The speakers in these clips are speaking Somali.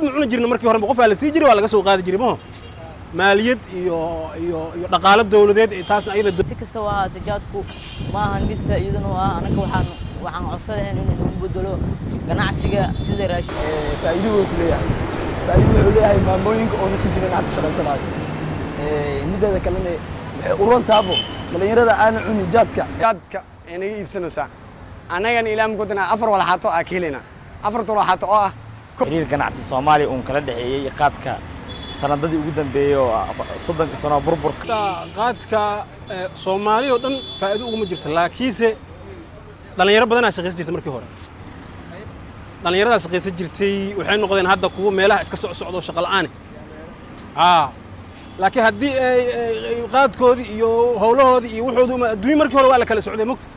cuna jirna markii hore qof la sii jiray waa laga soo qaadi jiray ma maaliyad iyo dhaqaale dawladeed taasna ayada si kasta waa tijaadku ma ahan mid faa'iido ah anaga waxaan codsanayn inuu bedelo ganacsiga sida raashin faa'iido uu leeyahay maamooyinka oo nasi jirin hada shaqaysanaayo midada kalena waxay u runtaabo dhalinyarada aan cuni jaadka inay iibsanaysaa anagan ilaam godana afar wala xato akilina afar wala xato oo ah xiriir ganacsi Soomaaliya oo kala dhaxeeyay qaadka sanadadii ugu dambeeyay oo 30 sano burburka qaadka Soomaaliya oo dhan faa'iido ugu ma jirto laakiinse dhalinyaro badan ayaa shaqaysan jirtay markii hore dhalinyarada shaqaysan jirtay waxay noqdeen hadda kuwa meelaha iska socdo shaqo la'aan laakiin haddii ay qaadkoodii iyo hawlahoodii iyo wuxuudu adduun markii hore waa la kala socday mugta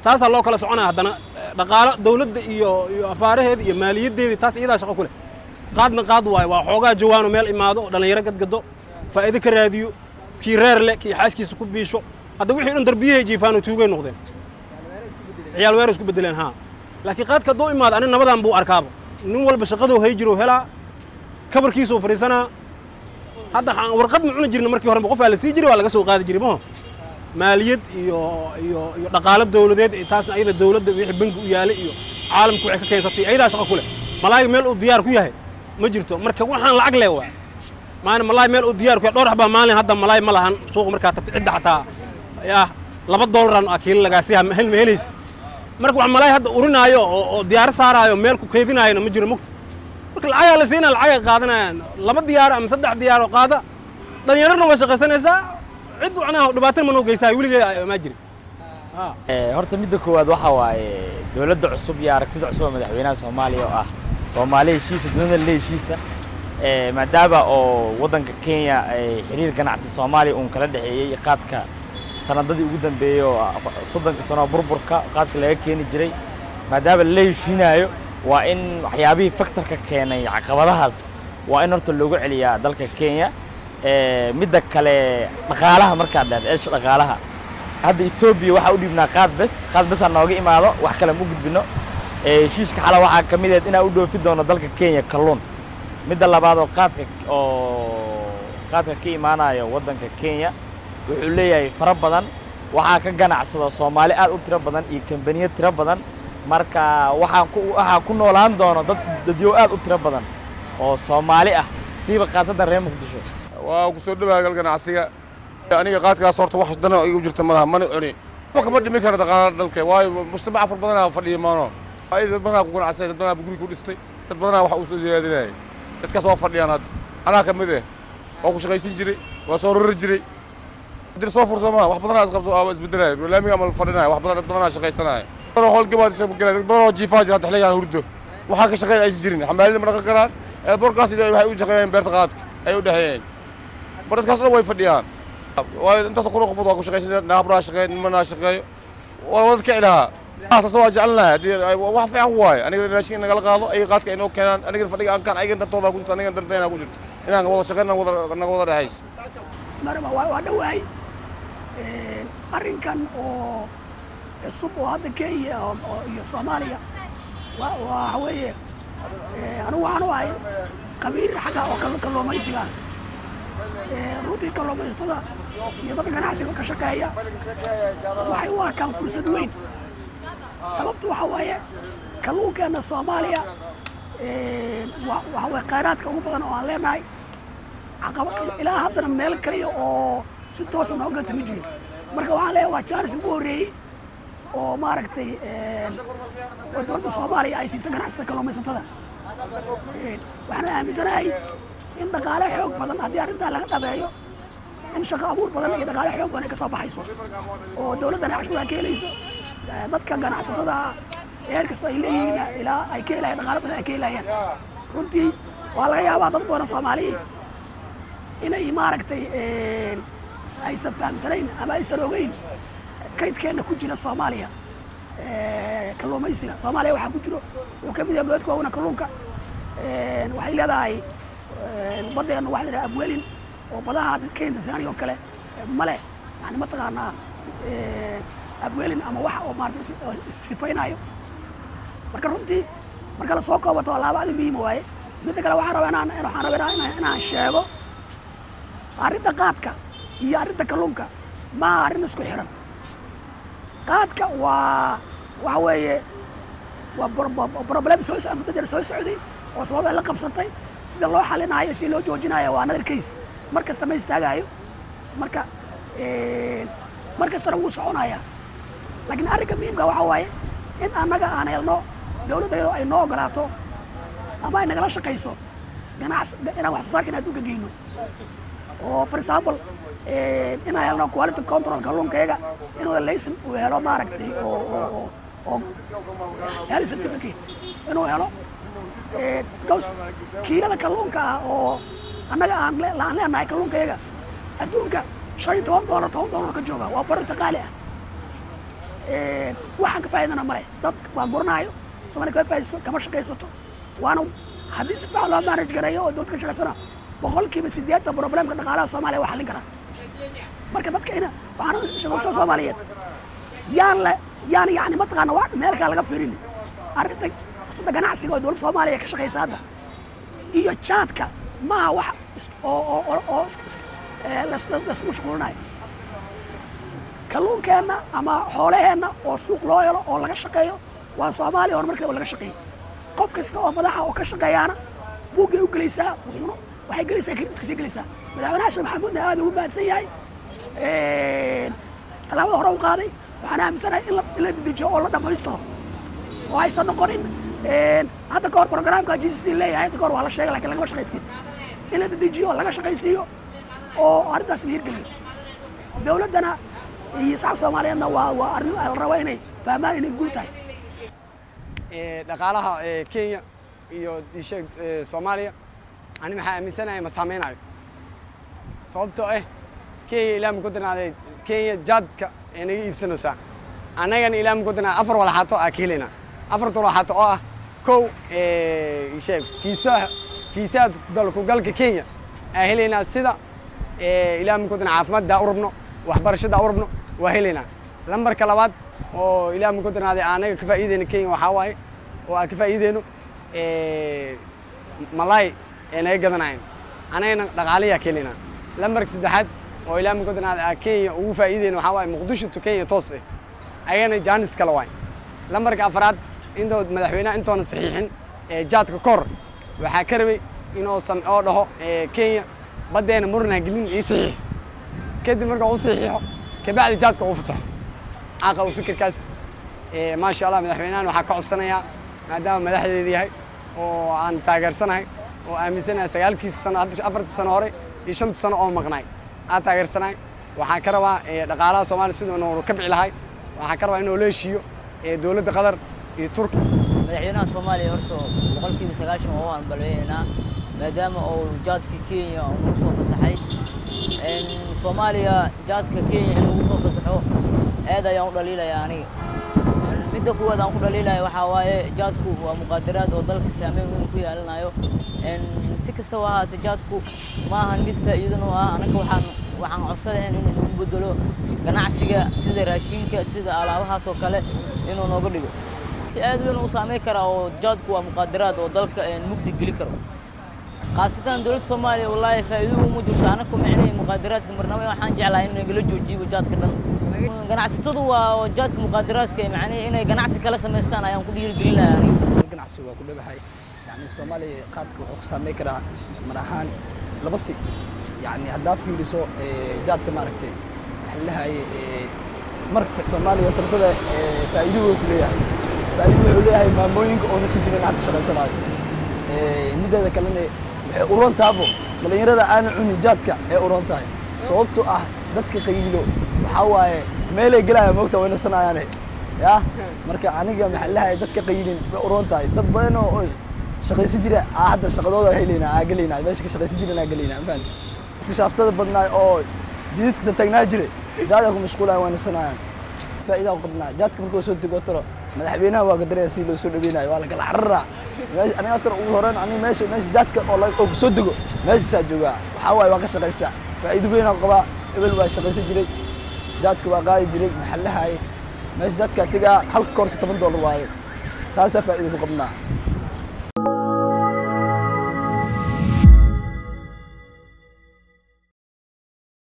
saasa loo kala soconaa haddana dhaqaale dawladda iyo afaaraheeda iyo maaliyadeeda taas iyada shaqo ku leh qaadna qaad waay waa xoogaa jawaano meel imaado dhalinyaro gadgado faa'iido ka raadiyo kii reer leh kii xaaskiisa ku biisho hadda wixii dhan darbiyahay jiifaan oo tuugay noqdeen ciyaal weerar isku bedeleen laakiin qaadka doo imaado ani nabadan buu arkaaba nin walba shaqadu hay jiro helaa kabarkiisa fariisanaa hadda warqad ma cuna jirna markii hore qof la sii jiray waa laga soo qaadi jiray ma maaliyad iyo dhaqaale dawladeed taasna ayada dawladda wixii bangi u yaalay iyo caalamku waxay ka keensatay ayada shaqo ku leh malaay meel uu diyaar ku yahay ma jirto marka waxaan lacag leh waa maana malaay meel uu diyaar ku yahay dhowr xabaa maalin hadda malaay ma lahan suuq marka tagtay cidda xataa $2 akiil laga si hel ma helaysa marka wax malaay hadda urinaayo oo diyaar saaraayo meel ku keedinaayo ma jiro mugta marka lacag la siinaa lacag qaadanayaan 2 diyaar ama 3 diyaar oo qaada dhalinyarada waa shaqaysanaysaa cid waxna dhibaato ma noo geysay wiligeeda ma jiri horta midda koowaad waxa waaye dawladda cusub iyo aragtida cusub ee madaxweynaha Soomaaliya oo ah Soomaaliya heshiis dunida leeshiisa maadaama oo wadanka Kenya ay xiriir ganacsi Soomaaliya oo kala dhaxeeyay qaadka sanadadii ugu dambeeyay oo 30 sano burburka qaadka laga keeni jiray maadaama la heshiinayo waa in waxyaabihii faktorka keenay caqabadahaas waa in horta loogu celiyaa dalka Kenya midda kale dhaqaalaha marka dhaadheesh dhaqaalaha hadda Ethiopia waxa u dhibnaa qaad bas aan nooga imaado wax kale ma gudbino heshiiska xala waxa kamid ah in uu dhoofi doono dalka Kenya kalluun midda labaad oo qaadka ka imaanayo wadanka Kenya wuxuu leeyahay fara badan waxa ka ganacsada Soomaali aad u tiro badan iyo kambaniyo tiro badan marka waxa ku noolaan doono dadyo aad u tiro badan oo Soomaali ah siiba qaasada reer Muqdisho waa ku soo dhawaaqal ganacsiga aniga qaadkaas horta wax dana ay u jirta madaha man cuni wax kama dhimi kara dhaqaalaha dalka waayo mujtamac afar badan fadhiyo maano ay dad badan ku ganacsaday dad badan guri ku dhistay dad badan wax u soo diyaadinay dadkaas waa fadhiyaan hadda anaa kamid ah oo ku shaqaysan jiray waa soo rari jiray dir soo fursama wax badan qabso oo isbedelay walaamiga amal fadhinay wax badan shaqaysanay hol gabaad isku galay dad badan oo jiifaa jira xilligan hurdo waxa ka shaqeyn ay jirin xamaalada ma dhaqan karaan ee borkaas waxay u shaqeeyeen beerta qaadka ay u dhaxeeyeen dadkaas way fadhiyaan waa inta soo qof waa ku shaqeeysan naabra shaqeyn mana shaqeeyo waa wad ka ilaha taas waa jecelnahay wax fiican waay aniga raashin naga qaado ay qaadka inoo keenan aniga fadhiga aan kan aygan dadooda ku jirto aniga danteena ku jirto inaan wada shaqeynaa wada dhaxays ismarba waa dhawaay arrinkan oo cusub oo hadda Kenya iyo Soomaaliya waa weeye anigu waxaan u ahay qabiir xagga oo kalluumaysiga runtii kalluumaystada iyo dadka ganacsiga ka shaqeeya waxay u arkaan fursad weyn sababtu waxa waaye kalluunkeena Soomaaliya waxa way khayraadka ugu badan oo aan leenahay ilaa haddana meel kaliya oo si toos ah nooga timi jiro marka waxaan leeyahay waa chance ugu horeeyay oo maaragtay oo dowladda Soomaaliya ay siisay ganacsiga kalluumaysatada waxaan aaminsanahay in dhaqaale xoog badan haddii arrintaa laga dhabeeyo in shaqo abuur badan iyo dhaqaale xoog badan ay ka soo baxayso oo dowladdana cashuuraha ka helayso dadka ganacsatada heer kasta ay leeyihiin ilaa ay ka helayaan dhaqaale badan ay ka helayaan runtii waa laga yaabaa dad badan Soomaaliya inay maaragtay aysan fahamsanayn ama aysan ogeyn kaydkeena ku jira Soomaaliya kalluumaysiga Soomaaliya waxa ku jiro oo kamid ah goodka una kalluunka waxay leedahay badeena wax la abweelin oo badaha dadka Tanzania oo kale male yani ma taqaana abweelin ama wax oo maartay sifaynayo marka runtii marka la soo koobato labaad muhiim waaye midda kale waxaan rabaa inaan sheego arrinta qaadka iyo arrinta kalluunka maaha arrin isku xiran. qaadka waxa weeye waa problem muddo jeer soo socday oo Soomaaliya la qabsatay, sida loo xalinayo si loo joojinayo waa another case. mar kasta ma istaagayo, mar kastana wuu soconaya. laakiin arrinka muhiimka waxa waaye in annaga aan helno dawladda ay noo ogolaato ama ay nagala shaqayso inaan wax soo saarka adduunka geyno. oo for example inaan helno quality control kalluunkayaga inuu laysan uu helo maaragtay oo health certificate inuu helo. because kiilada kalluunka ah oo annaga aan leenahay kalluunkayaga adduunka $15 ka jooga, waa barinta qaali ah. waxaan ka faa'iidana male, dad waa guranayo Soomaaliya ka faa'iidaysto kama shaqaysato, waana haddii si fiican loo manage gareeyo oo dowladda ka shaqaysana 80% problemka dhaqaalaha Soomaaliya waa xallin karaa. marka dadka waxaan shaqo Soomaaliyeed yaan yani mataqaana wax meel kale laga fiirin. arrinta fursadda ganacsiga oo dowladda Soomaaliya ka shaqaysa hadda iyo jaadka maaha wax oo la mashquulinayo. kalluunkeenna ama xoolaheenna oo suuq loo helo oo laga shaqeeyo waa Soomaaliya horumarkeeda oo laga shaqeeyo. qof kasta oo madaxa oo ka shaqeeyaana buuggay u gelaysaa, waxay gelaysaa kreditkiisay gelaysaa. madaxweynaha Sheekh Maxamuudna aad ugu mahadsan yahay tallaabada hore u qaaday. waxaan aaminsanahay in la dedejiyo oo la dhammaystiro oo aysan noqonin hadda ka hor programka GCC leeyahay, hadda ka hor waa la sheegay laakiin lagama shaqaysiin. in la dedejiyo oo laga shaqaysiiyo oo arrintaas la hirgeliyo. dawladdana iyo shacabka Soomaaliyeedna waa arrin la rabo inay fahmaan inay guul tahay. dhaqaalaha Kenya iyo Soomaaliya ani maxaa aaminsanahay ma saameynayo. sababtoo Kenya ilaa ma ku danaaday Kenya jaadka inaga iibsanaysaa, annagana ilaa ma ku danaa 4 walxaato ka helina. 4 walxaato oo ah kow fiisaha dalku galka Kenya aan helina, sida ilaa ma ku danaa caafimaadda u rabno, waxbarashada u rabno waa helina. lambarka labaad oo ilaa ma ku danaaday anaga ka faa'iideyna Kenya waxaa waaye oo aan ka faa'iideyno malay naga gadanayn, anagana dhaqaaliyaa ka helina. lambarka saddexaad oo ilaa ma ku danaaday Kenya ugu faa'iideyno waxaa waaye Muqdisho to Kenya toos ayagana jaanis kale waay. lambarka afraad intood madaxweynaha intoona saxiixin jaadka kor waxaa ka rabay inuu oo dhaho Kenya baddeena murna gelin ii saxiix, kadib marka uu saxiixo kabacdi jaadka uu fasaxo. caqa uu fikirkaas maasha Allah madaxweynahan waxaa ka codsanayaa maadaama madaxdeedu yahay oo aan taageersanahay oo aaminsanahay 9 sano hadda 4 sano hore iyo 5 sano oo maqnay aan taageersanahay. waxaan ka rabaa dhaqaalaha Soomaaliya sidoo uu ka bixi lahay, waxaan ka rabaa inuu la heshiiyo dawladda Qatar iyo Turki. madaxweynaha Soomaaliya horta 90% oo aan balweynaa maadaama uu jaadka Kenya uu soo fasaxay. Soomaaliya jaadka Kenya inuu soo fasaxo aad ayaan u dhaliilayaa aniga. midda kuwaad aan ku dhaliilayo waxaa waaye jaadku waa muqaadaraad oo dalka saameyn weyn ku yeelanayo. si kastaba ha ahaatee jaadku maaha mid faa'iido ah. anaga waxaan codsanayn inuu nagu bedelo ganacsiga sida raashinka, sida alaabahaas oo kale inuu nooga dhigo. si aad weyn u saameyn kara oo jaadku waa muqaadaraad oo dalka mugdi geli karo. qaasatan dawladda Soomaaliya wallahi faa'iido uma jirto. anaga macnaheedu muqaadaraadka marnaba waxaan jeclahay in nagala joojiyo jaadka dhan. ganacsatadu waa jaadka muqaadaraadka macnaheedu inay ganacsi kala sameystaan ayaan ku dhiirigelinayaa aniga. ganacsigu waa ku dhabahay yani Soomaaliya qaadka wuxuu ku saameyn karaa mar ahaan laba si. يعني هداف يلسو جات كمان ركتي حلها مر في سوماليا وتردد فايدو كلها فايدو كلها ما موينك أو نسيجنا نحط الشغل سناد مدة ذا كلنا أوران تابو ملا يرى أنا عني جاتك أوران تاي صوبته دتك قيلو وحواي ميل جلا موقته وين السنة يعني يا مركا عنيجا محلها دتك قيلين أوران تاي تطبينه شغل سجرة هذا الشغل هذا هيلينا عقلينا باش كشغل سجرة عقلينا فهمت اكتشافات بدنا او جديد كنت تاغنا جري جادكم مشغوله وانا سنه فائده قدنا جادك markuu soo digo tiro madaxweynaha waa qadaray si loo soo dhaweynay waa la kala xarra aniga tiro ugu horaan aniga meesha jaadka oo soo digo meesha jooga waxa way waa ka shaqeysta faa'iido weyn oo qaba ebel waa shaqeysan jiray jaadka waa qaadi jiray maxallaha meesha jaadka tiga halka koorsi $10 waaye taas faa'iido ku qabnaa